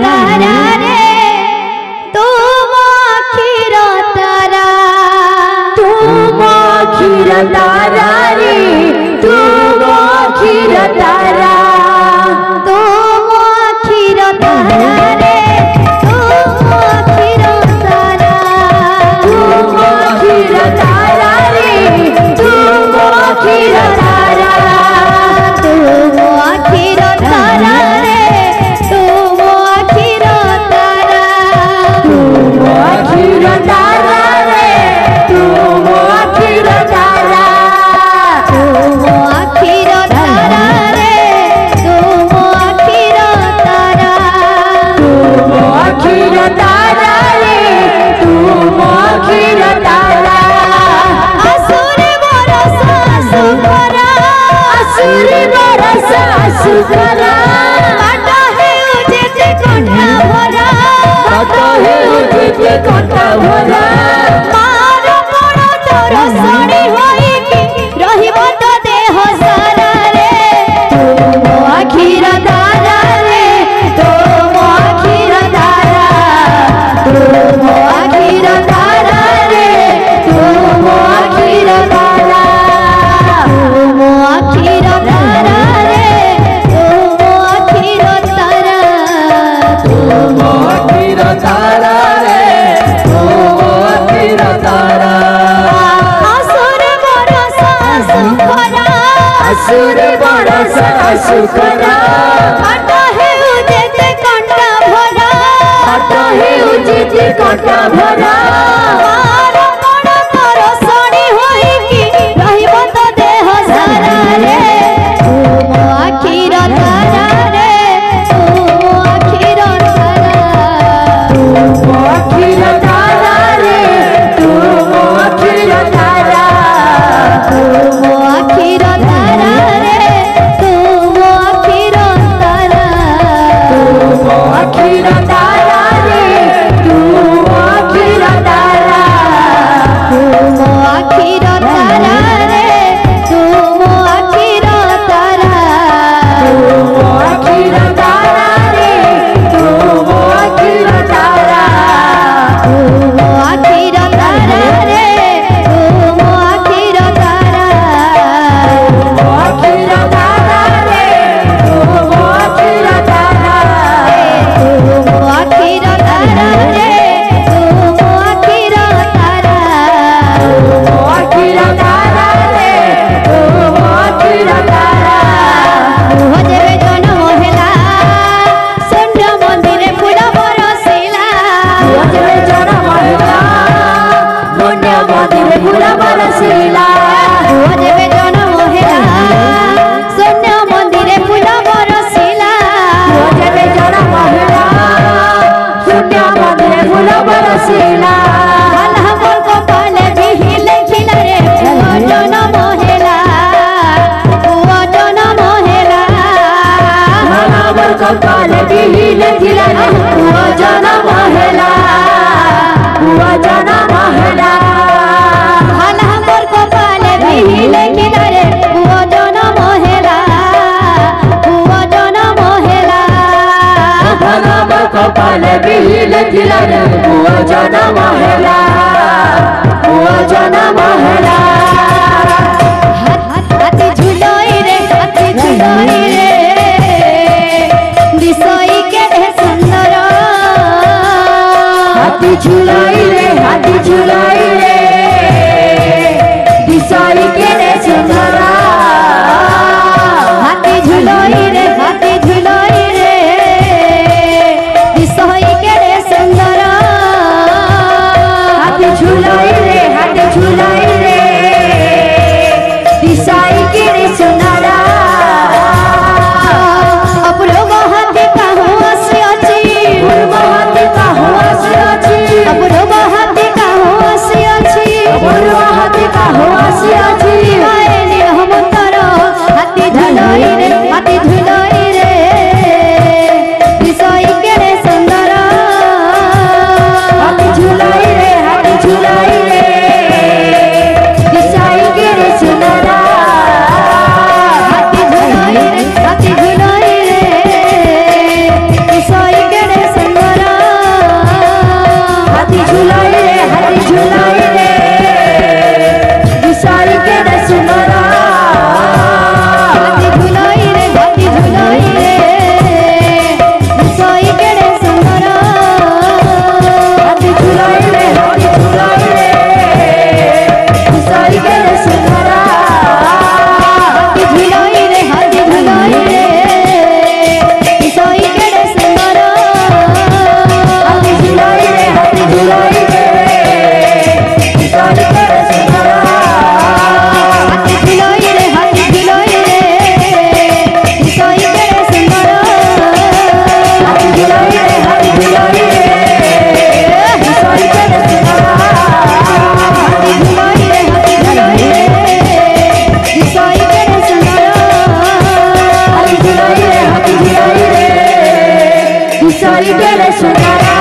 तारा रे तुम अखिर तारा तुम अखिर तारा रे तुम अखिर तारा तुम अखिर तारा रे तुम अखिर तारा तुम अखिर तारा रे तुम अखिर तारा तुम अखिर तारा रे तुम अखिर तारा तुम अखिर तारा रे तुम अखिर तारा तुम अखिर तारा रे तुम अखिर तारा तुम अखिर तारा रे तुम अखिर तारा असुर बरसा सुखरा असुर बरसा सुखरा बाटा हेउ जेते कंठा भरा बाटा हेउ जेते कंठा भरा मार कोण तोर सणी होई कि रहिब तो देह सारा रे तुम अखिर तारा रे तुम अखिर तारा तुम अखिर तारा रे तुम अखिर तारा तुम अखिर तारा रे तुम अखिर तारा तुम अखिर तारा रे तुम अखिर तारा असुर बरसा सुखरा असुर बरसा सुखरा बाटा हेउ जेते कंठा भरा बाटा हेउ जेते कंठा भरा मार कोण तोर सणी होई कि रहिब तो देह सारा रे तुम अखिर तारा रे तुम अखिर तारा तुम अखिर तारा रे तुम अखिर तारा तुम अखिर तारा रे तुम अखिर तारा तुम अखिर तारा रे तुम अखिर तारा तुम अखिर तारा रे तुम अखिर तारा तुम अखिर तारा रे तुम अखिर तारा तुम अखिर तारा रे तुम अखिर तारा तुम अखिर तारा रे तुम अखिर तारा तुम अखिर तारा रे तुम अखिर तारा तुम अखिर तारा रे तुम अखिर तारा मुह जेबे जन्म हेला शून्य मंदिरे फूल बरसिला तुझे जन्म होला पुण्य मंदिर फूल बरसिला मुह जेबे जन्म हेला शून्य मंदिरे फूल बरसिला तुझे जन्म होला पुण्य मंदिर फूल बरसिला बाला मोर कपाले बिहि लेखिला रे पुआ जन्म हेला पुआ जन्म हेला भलावर कपाल बिहिल थिला रे पुआ जन्म होला पुआ जन्म होला बाला मोर कपाले बिहि लेखिला रे पुआ जन्म हेला पुआ जन्म हेला भलावर कपाल बिहिल थिला रे पुआ जन्म होला पुआ जन्म होला हाथी झुलोई रे दिसोई के सुंदर हाथी झुलाई रे दिसाई के रे सुंदरा हाथी झुलोई रे दिसोई के सुंदर हाथी झुलाई रे दिसाई के रे सुंदरा अपूर्व हाथी कहूँ आसी अछि पूर्व हाथी कहूँ आसी अछि अपूर्व हाथी कहूँ आसी କରିଦେଲେ ସୁନ୍ଦର